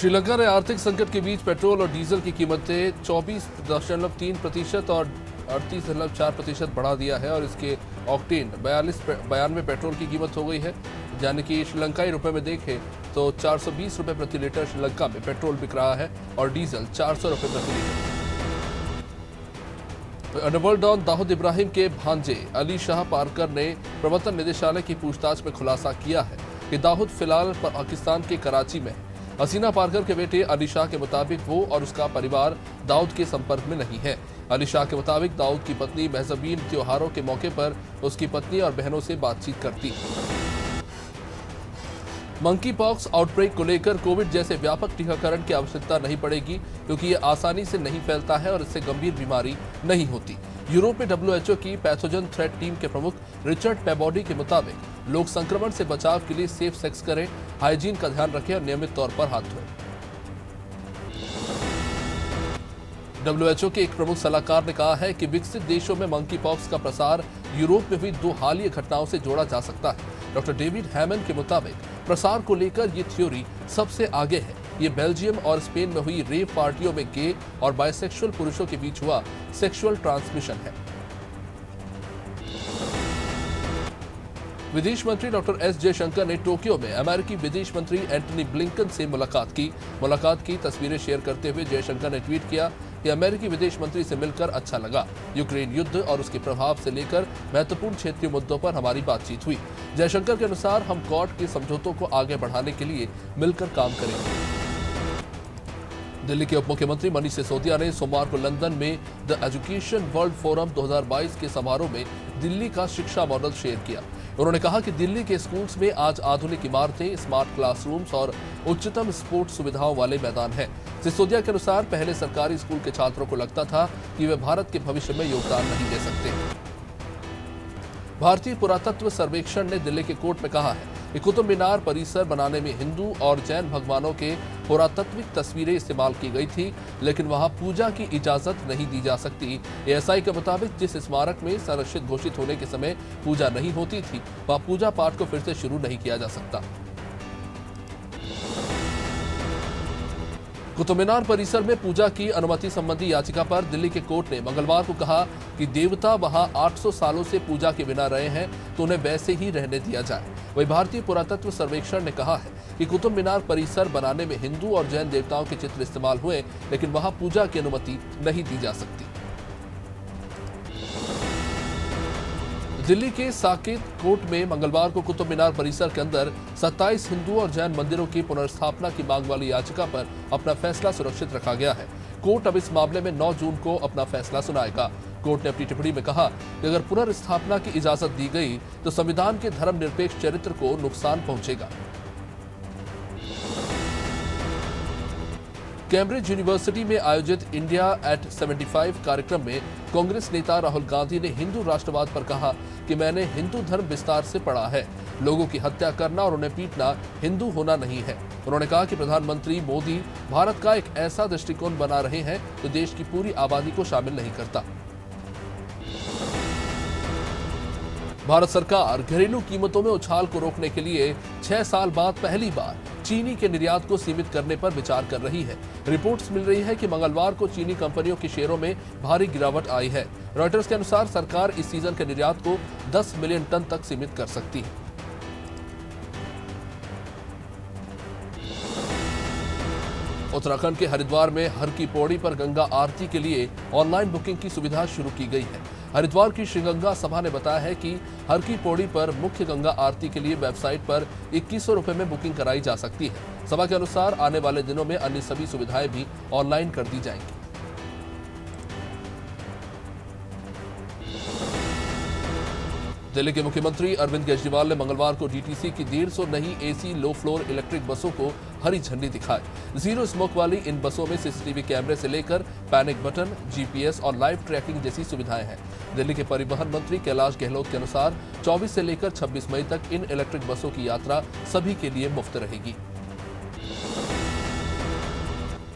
श्रीलंका ने आर्थिक संकट के बीच पेट्रोल और डीजल की कीमतें 24.3% और 38.4% बढ़ा दिया है और इसके ऑक्टेन 92 पेट्रोल की कीमत हो गई है। यानी कि श्रीलंकाई रुपए में देखें तो 420 रुपए प्रति लीटर श्रीलंका में पेट्रोल बिक रहा है और डीजल 400 रुपए प्रति litre. Underworld don Dawood Ibrahim के भांजे अली शाह पारकर ने प्रवर्तन निदेशालय की पूछताछ में खुलासा किया है कि दाऊद फिलहाल पाकिस्तान के कराची में है। हसीना पारकर के बेटे अली शाह के मुताबिक वो और उसका परिवार दाऊद के संपर्क में नहीं है। अली शाह के मुताबिक दाऊद की पत्नी महजबीन त्योहारों के मौके पर उसकी पत्नी और बहनों से बातचीत करती है। मंकी पॉक्स आउटब्रेक को लेकर कोविड जैसे व्यापक टीकाकरण की आवश्यकता नहीं पड़ेगी क्योंकि ये आसानी से नहीं फैलता है और इससे गंभीर बीमारी नहीं होती। यूरोप में WHO की पैथोजन थ्रेट टीम के प्रमुख रिचर्ड पेबॉडी के मुताबिक लोग संक्रमण से बचाव के लिए सेफ सेक्स करें, हाइजीन का ध्यान रखें और नियमित तौर पर हाथ धोएं। WHO के एक प्रमुख सलाहकार ने कहा है कि विकसित देशों में मंकी पॉक्स का प्रसार यूरोप में हुई 2 हालिया घटनाओं से जोड़ा जा सकता है। डॉक्टर डेविड हैमन के मुताबिक प्रसार को लेकर ये थ्योरी सबसे आगे है। ये बेल्जियम और स्पेन में हुई रेव पार्टियों में गे और बाइसेक्सुअल पुरुषों के बीच हुआ सेक्सुअल ट्रांसमिशन है। विदेश मंत्री डॉक्टर एस जयशंकर ने टोक्यो में अमेरिकी विदेश मंत्री एंटनी ब्लिंकन से मुलाकात की तस्वीरें शेयर करते हुए जयशंकर ने ट्वीट किया कि अमेरिकी विदेश मंत्री से मिलकर अच्छा लगा। यूक्रेन युद्ध और उसके प्रभाव से लेकर महत्वपूर्ण क्षेत्रीय मुद्दों पर हमारी बातचीत हुई। जयशंकर के अनुसार हम क्वाड के समझौतों को आगे बढ़ाने के लिए मिलकर काम करेंगे। दिल्ली के उप मुख्यमंत्री मनीष सिसोदिया ने सोमवार को लंदन में द एजुकेशन वर्ल्ड फोरम 2022 के समारोह में दिल्ली का शिक्षा मॉडल शेयर किया। उन्होंने कहा कि दिल्ली के स्कूल्स में आज आधुनिक इमारतें, स्मार्ट क्लासरूम्स और उच्चतम स्पोर्ट्स सुविधाओं वाले मैदान हैं। सिसोदिया के अनुसार पहले सरकारी स्कूल के छात्रों को लगता था कि वे भारत के भविष्य में योगदान नहीं दे सकते। भारतीय पुरातत्व सर्वेक्षण ने दिल्ली के कोर्ट में कहा है कि कुतुब मीनार परिसर बनाने में हिंदू और जैन भगवानों के पुरातात्विक तस्वीरें इस्तेमाल की गई थी, लेकिन वहां पूजा की इजाजत नहीं दी जा सकती। एएसआई के मुताबिक जिस स्मारक में संरक्षित घोषित होने के समय पूजा नहीं होती थी, वहां पूजा पाठ को फिर से शुरू नहीं किया जा सकता। कुतुब मीनार परिसर में पूजा की अनुमति संबंधी याचिका पर दिल्ली के कोर्ट ने मंगलवार को कहा कि देवता वहां 800 सालों से पूजा के बिना रहे हैं तो उन्हें वैसे ही रहने दिया जाए। वहीं भारतीय पुरातत्व सर्वेक्षण ने कहा है कि कुतुब मीनार परिसर बनाने में हिंदू और जैन देवताओं के चित्र इस्तेमाल हुए, लेकिन वहां पूजा की अनुमति नहीं दी जा सकती। दिल्ली के साकेत कोर्ट में मंगलवार को कुतुब मीनार परिसर के अंदर 27 हिंदू और जैन मंदिरों की पुनर्स्थापना की मांग वाली याचिका पर अपना फैसला सुरक्षित रखा गया है। कोर्ट अब इस मामले में 9 जून को अपना फैसला सुनाएगा। कोर्ट ने अपनी टिप्पणी में कहा कि अगर पुनर्स्थापना की इजाजत दी गई तो संविधान के धर्मनिरपेक्ष चरित्र को नुकसान पहुंचेगा। कैम्ब्रिज यूनिवर्सिटी में आयोजित इंडिया एट 75 कार्यक्रम में कांग्रेस नेता राहुल गांधी ने हिंदू राष्ट्रवाद पर कहा कि मैंने हिंदू धर्म विस्तार से पढ़ा है। लोगों की हत्या करना और उन्हें पीटना हिंदू होना नहीं है। उन्होंने कहा कि प्रधानमंत्री मोदी भारत का एक ऐसा दृष्टिकोण बना रहे हैं जो देश की पूरी आबादी को शामिल नहीं करता। भारत सरकार घरेलू कीमतों में उछाल को रोकने के लिए 6 साल बाद पहली बार चीनी के निर्यात को सीमित करने पर विचार कर रही है। रिपोर्ट्स मिल रही है कि मंगलवार को चीनी कंपनियों के शेयरों में भारी गिरावट आई है। रॉयटर्स के अनुसार सरकार इस सीजन के निर्यात को 10 मिलियन टन तक सीमित कर सकती है। उत्तराखंड के हरिद्वार में हर की पौड़ी पर गंगा आरती के लिए ऑनलाइन बुकिंग की सुविधा शुरू की गई है। हरिद्वार की श्री गंगा सभा ने बताया है कि हर की पौड़ी पर मुख्य गंगा आरती के लिए वेबसाइट पर 2100 रुपए में बुकिंग कराई जा सकती है। सभा के अनुसार आने वाले दिनों में अन्य सभी सुविधाएं भी ऑनलाइन कर दी जाएंगी। दिल्ली के मुख्यमंत्री अरविंद केजरीवाल ने मंगलवार को डीटीसी की 150 नई एसी लो फ्लोर इलेक्ट्रिक बसों को हरी झंडी दिखाई। जीरो स्मोक वाली इन बसों में सीसीटीवी कैमरे से लेकर पैनिक बटन, जीपीएस और लाइव ट्रैकिंग जैसी सुविधाएं हैं। दिल्ली के परिवहन मंत्री कैलाश गहलोत के अनुसार 24 से लेकर 26 मई तक इन इलेक्ट्रिक बसों की यात्रा सभी के लिए मुफ्त रहेगी।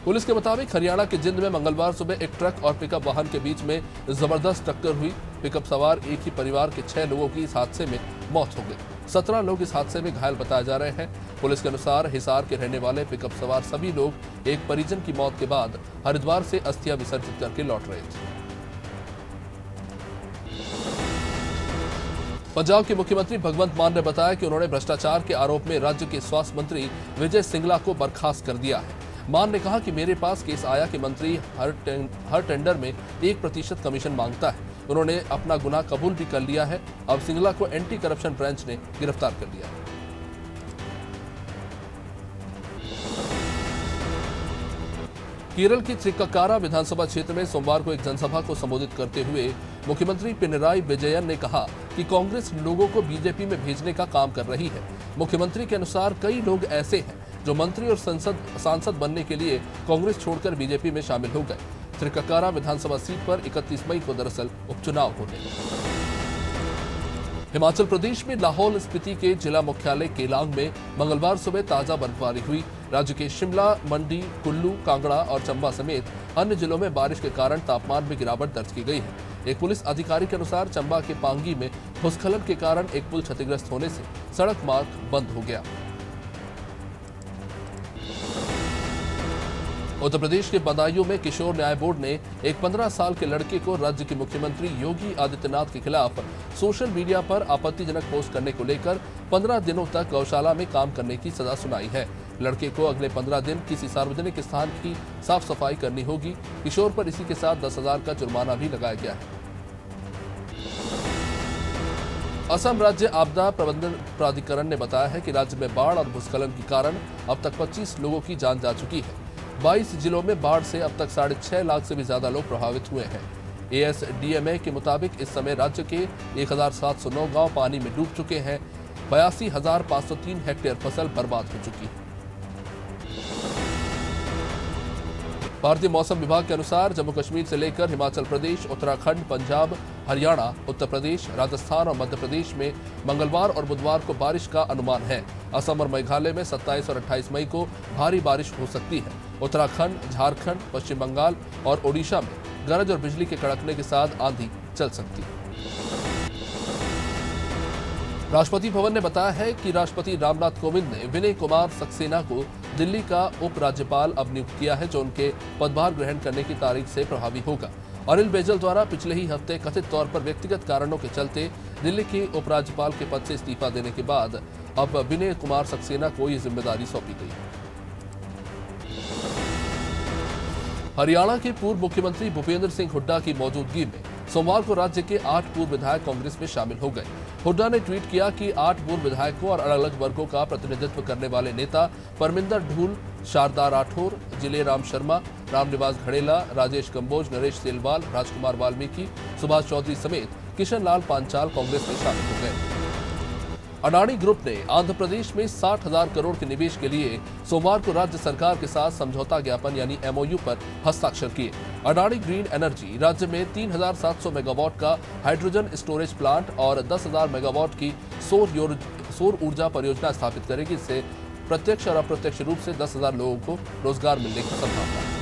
पुलिस के मुताबिक हरियाणा के जिंद में मंगलवार सुबह एक ट्रक और पिकअप वाहन के बीच में जबरदस्त टक्कर हुई। पिकअप सवार एक ही परिवार के 6 लोगों की इस हादसे में मौत हो गई। 17 लोग इस हादसे में घायल बताए जा रहे हैं। पुलिस के अनुसार हिसार के रहने वाले पिकअप सवार सभी लोग एक परिजन की मौत के बाद हरिद्वार से अस्थियां विसर्जित करके लौट रहे थे। पंजाब के मुख्यमंत्री भगवंत मान ने बताया कि उन्होंने भ्रष्टाचार के आरोप में राज्य के स्वास्थ्य मंत्री विजय सिंगला को बर्खास्त कर दिया है। मान ने कहा कि मेरे पास केस आया कि मंत्री हर टेंडर में 1% कमीशन मांगता है। उन्होंने अपना गुनाह कबूल भी कर लिया है। अब सिंगला को एंटी करप्शन ब्रांच ने गिरफ्तार कर लिया है। केरल की त्रिक्कारा विधानसभा क्षेत्र में सोमवार को एक जनसभा को संबोधित करते हुए मुख्यमंत्री पिनराई विजयन ने कहा कि कांग्रेस लोगों को बीजेपी में भेजने का काम कर रही है। मुख्यमंत्री के अनुसार कई लोग ऐसे हैं जो मंत्री और सांसद बनने के लिए कांग्रेस छोड़कर बीजेपी में शामिल हो गए। त्रिक्कारा विधानसभा सीट पर 31 मई को दरअसल उपचुनाव होने हैं। हिमाचल प्रदेश में लाहौल स्पीति के जिला मुख्यालय केलांग में मंगलवार सुबह ताजा बर्फबारी हुई। राज्य के शिमला, मंडी, कुल्लू, कांगड़ा और चंबा समेत अन्य जिलों में बारिश के कारण तापमान में गिरावट दर्ज की गई है। एक पुलिस अधिकारी के अनुसार चंबा के पांगी में भूस्खलन के कारण एक पुल क्षतिग्रस्त होने से सड़क मार्ग बंद हो गया। उत्तर प्रदेश के बदायूं में किशोर न्याय बोर्ड ने एक 15 साल के लड़के को राज्य के मुख्यमंत्री योगी आदित्यनाथ के खिलाफ सोशल मीडिया पर आपत्तिजनक पोस्ट करने को लेकर 15 दिनों तक गौशाला में काम करने की सजा सुनाई है। लड़के को अगले 15 दिन किसी सार्वजनिक स्थान की साफ सफाई करनी होगी। किशोर पर इसी के साथ 10,000 का जुर्माना भी लगाया गया है। असम राज्य आपदा प्रबंधन प्राधिकरण ने बताया है कि राज्य में बाढ़ और भूस्खलन के कारण अब तक 25 लोगों की जान जा चुकी है। 22 जिलों में बाढ़ से अब तक 6.5 लाख से भी ज्यादा लोग प्रभावित हुए हैं। ASDMA के मुताबिक इस समय राज्य के 1,709 गांव पानी में डूब चुके हैं। 82,503 हेक्टेयर फसल बर्बाद हो चुकी है। भारतीय मौसम विभाग के अनुसार जम्मू कश्मीर से लेकर हिमाचल प्रदेश, उत्तराखंड, पंजाब, हरियाणा, उत्तर प्रदेश, राजस्थान और मध्य प्रदेश में मंगलवार और बुधवार को बारिश का अनुमान है। असम और मेघालय में 27 और 28 मई को भारी बारिश हो सकती है। उत्तराखंड, झारखंड, पश्चिम बंगाल और ओडिशा में गरज और बिजली के कड़कने के साथ आंधी चल सकती है। राष्ट्रपति भवन ने बताया है कि राष्ट्रपति रामनाथ कोविंद ने विनय कुमार सक्सेना को दिल्ली का उपराज्यपाल अब नियुक्त किया है, जो उनके पदभार ग्रहण करने की तारीख से प्रभावी होगा। अनिल बैजल द्वारा पिछले ही हफ्ते कथित तौर पर व्यक्तिगत कारणों के चलते दिल्ली के उपराज्यपाल के पद से इस्तीफा देने के बाद अब विनय कुमार सक्सेना को ये जिम्मेदारी सौंपी गई है। हरियाणा के पूर्व मुख्यमंत्री भूपेंद्र सिंह हुड्डा की मौजूदगी में सोमवार को राज्य के 8 पूर्व विधायक कांग्रेस में शामिल हो गए। हुड्डा ने ट्वीट किया कि 8 पूर्व विधायकों और अलग अलग वर्गों का प्रतिनिधित्व करने वाले नेता परमिंदर ढूल, शारदा राठौर, जिलेराम शर्मा, रामनिवास घड़ेला, राजेश कंबोज, नरेश सेलवाल, राजकुमार वाल्मीकि, सुभाष चौधरी समेत किशन लाल पांचाल कांग्रेस में शामिल हो गए। अडानी ग्रुप ने आंध्र प्रदेश में 60,000 करोड़ के निवेश के लिए सोमवार को राज्य सरकार के साथ समझौता ज्ञापन यानी MOU पर हस्ताक्षर किए। अडानी ग्रीन एनर्जी राज्य में 3,700 मेगावाट का हाइड्रोजन स्टोरेज प्लांट और 10,000 मेगावाट की सौर ऊर्जा परियोजना स्थापित करेगी। इससे प्रत्यक्ष और अप्रत्यक्ष रूप से 10,000 लोगों को रोजगार मिलने की संभावना है।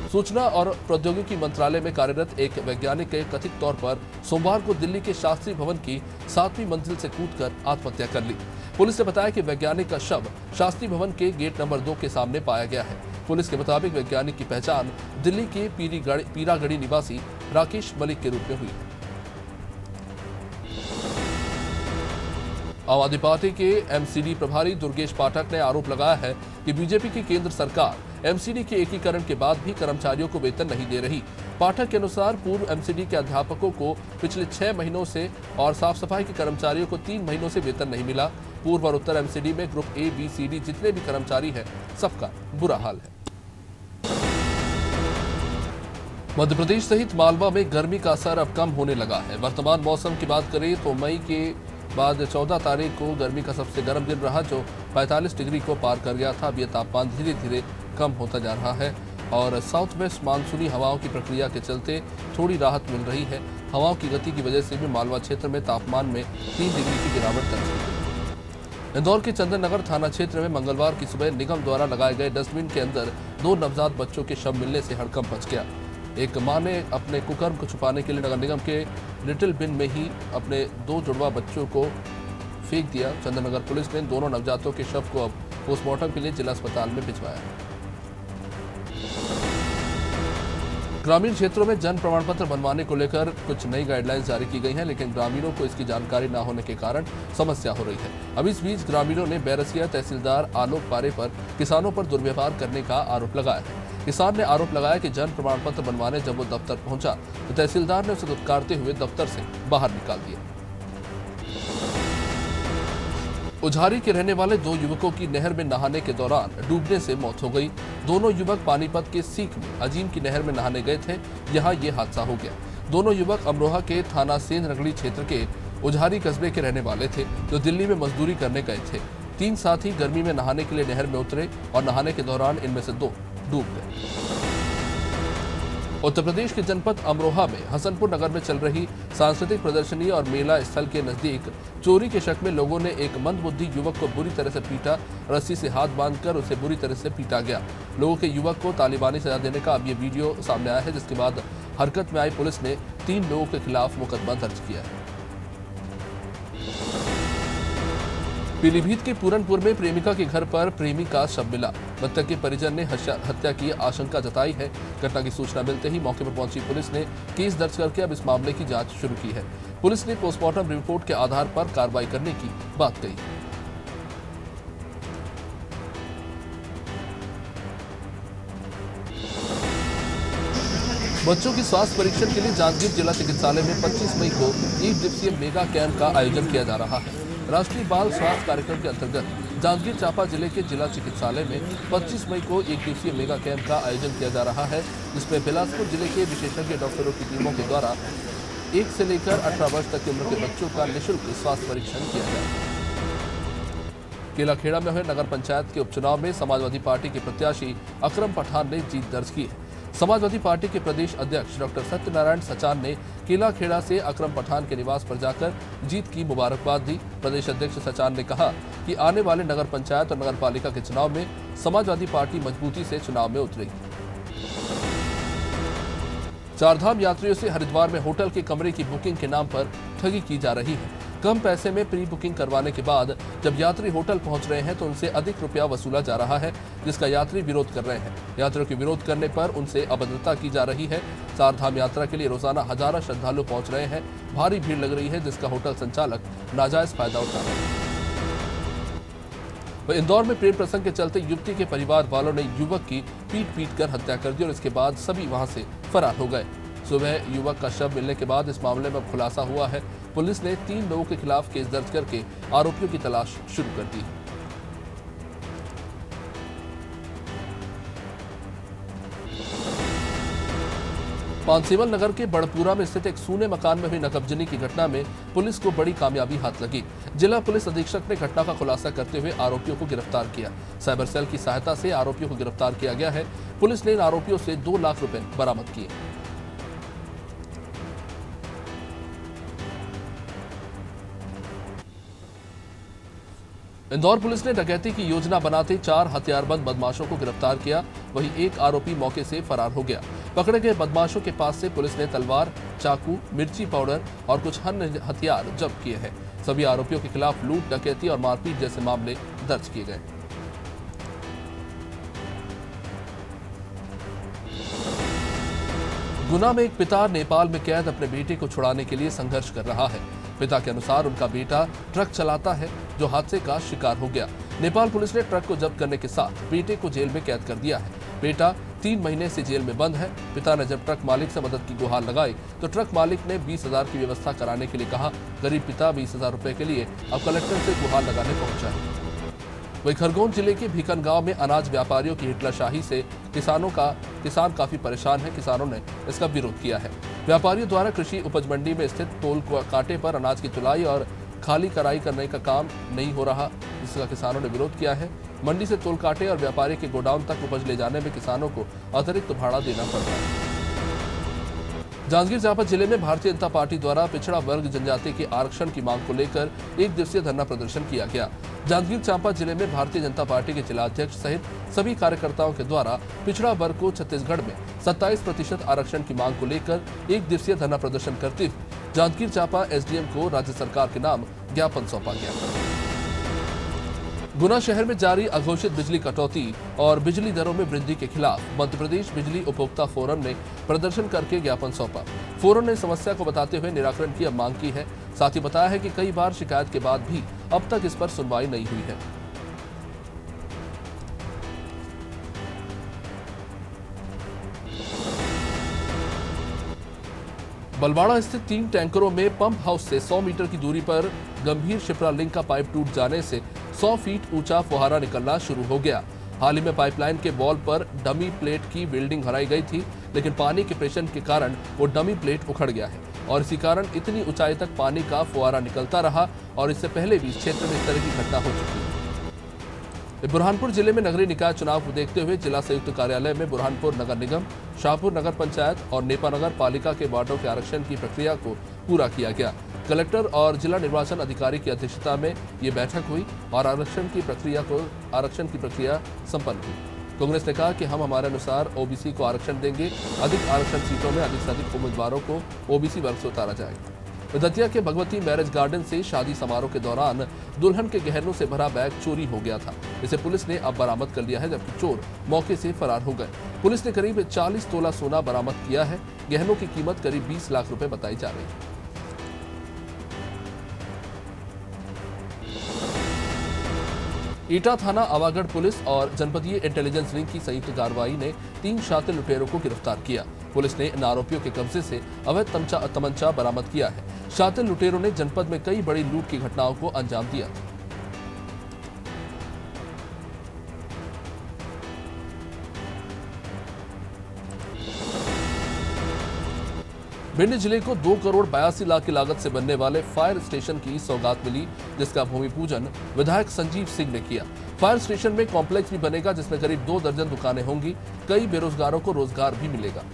सूचना और प्रौद्योगिकी मंत्रालय में कार्यरत एक वैज्ञानिक ने कथित तौर पर सोमवार को दिल्ली के शास्त्री भवन की 7वीं मंजिल से कूदकर आत्महत्या कर ली। पुलिस ने बताया कि वैज्ञानिक का शव शास्त्री भवन के गेट नंबर 2 के सामने पाया गया है। पुलिस के मुताबिक वैज्ञानिक की पहचान दिल्ली के पीरागढ़ी निवासी राकेश मलिक के रूप में हुई। आम आदमी पार्टी के MCD प्रभारी दुर्गेश पाठक ने आरोप लगाया है कि बीजेपी की केंद्र सरकार MCD के एकीकरण के बाद भी कर्मचारियों को वेतन नहीं दे रही। पाठक के अनुसार पूर्व MCD के अध्यापकों को पिछले 6 महीनों से और साफ सफाई के कर्मचारियों को 3 महीनों से वेतन नहीं मिला। पूर्व और उत्तर MCD में group A, B, C, D जितने भी कर्मचारी हैं, सबका बुरा हाल है। मध्य प्रदेश सहित मालवा में गर्मी का असर अब कम होने लगा है। वर्तमान मौसम की बात करें तो मई के बाद 14 तारीख को गर्मी का सबसे गर्म दिन रहा, जो 45 डिग्री को पार कर गया था। अब यह तापमान धीरे धीरे कम होता जा रहा है और साउथ वेस्ट मानसूनी हवाओं की प्रक्रिया के चलते थोड़ी राहत मिल रही है। हवाओं की गति की वजह से भी मालवा क्षेत्र में तापमान में 3 डिग्री की गिरावट दर्ज की गई। इंदौर के चंदन नगर थाना क्षेत्र में मंगलवार की सुबह निगम द्वारा लगाए गए डस्टबिन के अंदर 2 नवजात बच्चों के शव मिलने से हड़कंप मच गया। एक मां ने अपने कुकर्म को छुपाने के लिए नगर निगम के लिटिल बिन में ही अपने 2 जुड़वा बच्चों को फेंक दिया। चंद्रनगर पुलिस ने दोनों नवजातों के शव को अब पोस्टमार्टम के लिए जिला अस्पताल में भिजवाया। ग्रामीण क्षेत्रों में जन प्रमाण पत्र बनवाने को लेकर कुछ नई गाइडलाइंस जारी की गई हैं, लेकिन ग्रामीणों को इसकी जानकारी न होने के कारण समस्या हो रही है। अब इस बीच ग्रामीणों ने बैरसिया तहसीलदार आलोक पारे पर किसानों पर दुर्व्यवहार करने का आरोप लगाया है। किसान ने आरोप लगाया कि जन प्रमाण पत्र बनवाने जब वो दफ्तर पहुंचा तो तहसीलदार ने उसे दुत्कारते हुए दफ्तर से बाहर निकाल दिया। उझारी के रहने वाले 2 युवकों की नहर में नहाने के दौरान डूबने से मौत हो गई। दोनों युवक पानीपत के सीक में अजीम की नहर में नहाने गए थे, यहां ये हादसा हो गया। दोनों युवक अमरोहा के थाना सेंध रगड़ी क्षेत्र के उझारी कस्बे के रहने वाले थे, जो दिल्ली में मजदूरी करने गए थे। 3 साथी गर्मी में नहाने के लिए नहर में उतरे और नहाने के दौरान इनमें से 2 डूब गए। उत्तर प्रदेश के जनपद अमरोहा में हसनपुर नगर में चल रही सांस्कृतिक प्रदर्शनी और मेला स्थल के नजदीक चोरी के शक में लोगों ने एक मंदबुद्धि युवक को बुरी तरह से पीटा। रस्सी से हाथ बांधकर उसे बुरी तरह से पीटा गया। लोगों के युवक को तालिबानी सजा देने का अब ये वीडियो सामने आया है, जिसके बाद हरकत में आई पुलिस ने 3 लोगों के खिलाफ मुकदमा दर्ज किया है। पीलीभीत के पूरनपुर में प्रेमिका के घर पर प्रेमी का शव मिला। मृतक के परिजन ने हत्या की आशंका जताई है। घटना की सूचना मिलते ही मौके पर पहुंची पुलिस ने केस दर्ज करके अब इस मामले की जांच शुरू की है। पुलिस ने पोस्टमार्टम रिपोर्ट के आधार पर कार्रवाई करने की बात कही। बच्चों की स्वास्थ्य परीक्षण के लिए जांजगीर जिला चिकित्सालय में 25 मई को 1 दिवसीय मेगा कैंप का आयोजन किया जा रहा है। राष्ट्रीय बाल स्वास्थ्य कार्यक्रम के अंतर्गत जांजगीर चांपा जिले के जिला चिकित्सालय में 25 मई को 1 दिवसीय मेगा कैंप का आयोजन किया जा रहा है, जिसमें बिलासपुर जिले के विशेषज्ञ डॉक्टरों की टीमों के द्वारा 1 से लेकर 18 वर्ष तक की उम्र के बच्चों का निःशुल्क स्वास्थ्य परीक्षण किया जाएगा। केलाखेड़ा में हुए नगर पंचायत के उपचुनाव में समाजवादी पार्टी के प्रत्याशी अकरम पठान ने जीत दर्ज की है। समाजवादी पार्टी के प्रदेश अध्यक्ष डॉक्टर सत्यनारायण सचान ने केलाखेड़ा से अकरम पठान के निवास पर जाकर जीत की मुबारकबाद दी। प्रदेश अध्यक्ष सचान ने कहा कि आने वाले नगर पंचायत और नगर पालिका के चुनाव में समाजवादी पार्टी मजबूती से चुनाव में उतरेगी। चारधाम यात्रियों से हरिद्वार में होटल के कमरे की बुकिंग के नाम पर ठगी की जा रही है। कम पैसे में प्री बुकिंग करवाने के बाद जब यात्री होटल पहुंच रहे हैं तो उनसे अधिक रुपया वसूला जा रहा है, जिसका यात्री विरोध कर रहे हैं। यात्रियों के विरोध करने पर उनसे अभद्रता की जा रही है। चारधाम यात्रा के लिए रोजाना हजारों श्रद्धालु पहुंच रहे हैं। भारी भीड़ लग रही है, जिसका होटल संचालक नाजायज फायदा उठा रहे हैं। वह इंदौर में प्रेम प्रसंग के चलते युवती के परिवार वालों ने युवक की पीट कर हत्या कर दी और इसके बाद सभी वहां से फरार हो गए। सुबह युवक का शव मिलने के बाद इस मामले में खुलासा हुआ है। पुलिस ने 3 लोगों के खिलाफ केस दर्ज करके आरोपियों की तलाश शुरू कर दी। पानसेवल नगर के बड़पुरा में स्थित एक सूने मकान में हुई नकबजनी की घटना में पुलिस को बड़ी कामयाबी हाथ लगी। जिला पुलिस अधीक्षक ने घटना का खुलासा करते हुए आरोपियों को गिरफ्तार किया। साइबर सेल की सहायता से आरोपियों को गिरफ्तार किया गया है। पुलिस ने इन आरोपियों से 2 लाख रुपए बरामद किए। इंदौर पुलिस ने डकैती की योजना बनाते 4 हथियारबंद बदमाशों को गिरफ्तार किया। वहीं एक आरोपी मौके से फरार हो गया। पकड़े गए बदमाशों के पास से पुलिस ने तलवार, चाकू, मिर्ची पाउडर और कुछ अन्य हथियार जब्त किए हैं। सभी आरोपियों के खिलाफ लूट, डकैती और मारपीट जैसे मामले दर्ज किए गए। गुना में एक पिता नेपाल में कैद अपने बेटे को छुड़ाने के लिए संघर्ष कर रहा है। पिता के अनुसार उनका बेटा ट्रक चलाता है, जो हादसे का शिकार हो गया। नेपाल पुलिस ने ट्रक को जब्त करने के साथ बेटे को जेल में कैद कर दिया है। बेटा 3 महीने से जेल में बंद है। पिता ने जब ट्रक मालिक से मदद की गुहार लगाई तो ट्रक मालिक ने 20,000 की व्यवस्था कराने के लिए कहा। गरीब पिता 20,000 रुपए के लिए अब कलेक्टर से गुहार लगाने पहुंचा है। वहीं खरगोन जिले के भीकन गांव में अनाज व्यापारियों की हिटलाशाही से किसान काफी परेशान है। किसानों ने इसका विरोध किया है। व्यापारियों द्वारा कृषि उपज मंडी में स्थित टोल कांटे पर अनाज की तुलाई और खाली कराई करने का काम नहीं हो रहा, जिसका किसानों ने विरोध किया है। मंडी से टोल कांटे और व्यापारी के गोडाउन तक उपज ले जाने में किसानों को अतिरिक्त भाड़ा देना पड़ रहा है। जांजगीर चांपा जिले में भारतीय जनता पार्टी द्वारा पिछड़ा वर्ग जनजाति के आरक्षण की मांग को लेकर 1 दिवसीय धरना प्रदर्शन किया गया। जांजगीर चांपा जिले में भारतीय जनता पार्टी के जिलाध्यक्ष सहित सभी कार्यकर्ताओं के द्वारा पिछड़ा वर्ग को छत्तीसगढ़ में 27% आरक्षण की मांग को लेकर 1 दिवसीय धरना प्रदर्शन करते हुए जांजगीर चांपा एसडीएम को राज्य सरकार के नाम ज्ञापन सौंपा गया। गुना शहर में जारी अघोषित बिजली कटौती और बिजली दरों में वृद्धि के खिलाफ मध्य प्रदेश बिजली उपभोक्ता फोरम ने प्रदर्शन करके ज्ञापन सौंपा। फोरम ने समस्या को बताते हुए निराकरण की मांग की है। साथ ही बताया है कि कई बार शिकायत के बाद भी अब तक इस पर सुनवाई नहीं हुई है। बलवाड़ा स्थित 3 टैंकरों में पंप हाउस से 100 मीटर की दूरी पर गंभीर शिप्रा लिंक का पाइप टूट जाने से 100 फीट ऊंचा फुहारा निकलना शुरू हो गया। हाल ही में पाइपलाइन के वॉल पर डमी प्लेट की वेल्डिंग हटाई गई थी, लेकिन पानी के प्रेशर के कारण वो डमी प्लेट उखड़ गया है और इसी कारण इतनी ऊंचाई तक पानी का फुहारा निकलता रहा और इससे पहले भी इस क्षेत्र में इस तरह की घटना हो चुकी है। बुरहानपुर जिले में नगरीय निकाय चुनाव को देखते हुए जिला संयुक्त कार्यालय में बुरहानपुर नगर निगम, शाहपुर नगर पंचायत और नेपा नगर पालिका के वार्डों के आरक्षण की प्रक्रिया को पूरा किया गया। कलेक्टर और जिला निर्वाचन अधिकारी की अध्यक्षता में ये बैठक हुई और आरक्षण की प्रक्रिया संपन्न हुई। कांग्रेस ने कहा कि हम हमारे अनुसार ओबीसी को आरक्षण देंगे। अधिक आरक्षण सीटों में अधिक से अधिक उम्मीदवारों को ओबीसी वर्ग से उतारा जाएगा। दतिया के भगवती मैरिज गार्डन से शादी समारोह के दौरान दुल्हन के गहनों से भरा बैग चोरी हो गया था। इसे पुलिस ने अब बरामद कर लिया है, जबकि चोर मौके से फरार हो गए। पुलिस ने करीब 40 तोला सोना बरामद किया है। गहनों की कीमत करीब 20 लाख रुपए बताई जा रही है। ईटा थाना, आवागढ़ पुलिस और जनपदीय इंटेलिजेंस विंग की संयुक्त कार्रवाई ने 3 शातिर लुटेरों को गिरफ्तार किया। पुलिस ने इन आरोपियों के कब्जे से अवैध तमंचा बरामद किया है। शातिर लुटेरों ने जनपद में कई बड़ी लूट की घटनाओं को अंजाम दिया। भिंड जिले को 2 करोड़ 82 लाख की लागत से बनने वाले फायर स्टेशन की सौगात मिली, जिसका भूमि पूजन विधायक संजीव सिंह ने किया। फायर स्टेशन में कॉम्प्लेक्स भी बनेगा, जिसमें करीब 2 दर्जन दुकानें होंगी। कई बेरोजगारों को रोजगार भी मिलेगा।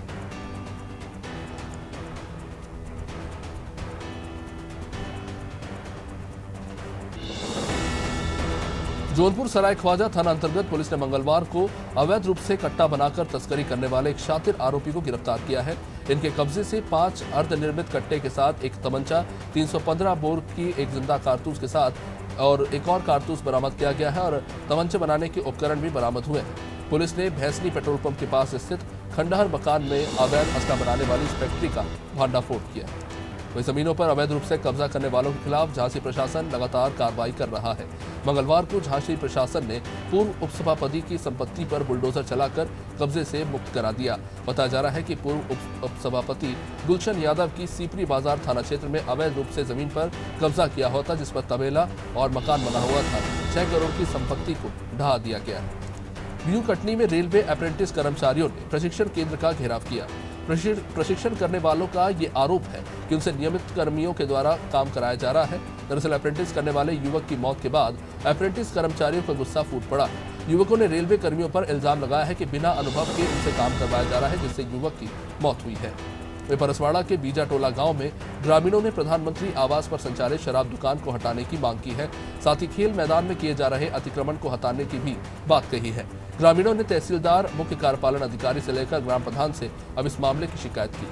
जौनपुर सराय ख्वाजा थाना अंतर्गत पुलिस ने मंगलवार को अवैध रूप से कट्टा बनाकर तस्करी करने वाले एक शातिर आरोपी को गिरफ्तार किया है। इनके कब्जे से 5 अर्धनिर्मित कट्टे के साथ एक तमंचा, 315 बोर की एक जिंदा कारतूस के साथ और एक और कारतूस बरामद किया गया है और तमंचे बनाने के उपकरण भी बरामद हुए हैं। पुलिस ने भैंसनी पेट्रोल पंप के पास स्थित खंडहर मकान में अवैध असला बनाने वाली इस फैक्ट्री का भंडाफोड़ किया है। वही जमीनों पर अवैध रूप से कब्जा करने वालों के खिलाफ झांसी प्रशासन लगातार कार्रवाई कर रहा है। मंगलवार को झांसी प्रशासन ने पूर्व उपसभापति की संपत्ति पर बुलडोजर चलाकर कब्जे से मुक्त करा दिया। बताया जा रहा है कि पूर्व उपसभापति गुलशन यादव की सीपरी बाजार थाना क्षेत्र में अवैध रूप से जमीन पर कब्जा किया हुआ था, जिस पर तबेला और मकान बना हुआ था। 6 करोड़ की संपत्ति को ढहा दिया गया है। न्यू कटनी में रेलवे अप्रेंटिस कर्मचारियों ने प्रशिक्षण केंद्र का घेराव किया। प्रशिक्षण करने वालों का ये आरोप है कि उनसे नियमित कर्मियों के द्वारा काम कराया जा रहा है। दरअसल अप्रेंटिस करने वाले युवक की मौत के बाद अप्रेंटिस कर्मचारियों का गुस्सा फूट पड़ा। युवकों ने रेलवे कर्मियों पर इल्जाम लगाया है कि बिना अनुभव के उनसे काम करवाया जा रहा है, जिससे युवक की मौत हुई है। परसवाड़ा के बीजा टोला गांव में ग्रामीणों ने प्रधानमंत्री आवास पर संचालित शराब दुकान को हटाने की मांग की है। साथ ही खेल मैदान में किए जा रहे अतिक्रमण को हटाने की भी बात कही है। ग्रामीणों ने तहसीलदार, मुख्य कार्यपालन अधिकारी से लेकर ग्राम प्रधान से अब इस मामले की शिकायत की।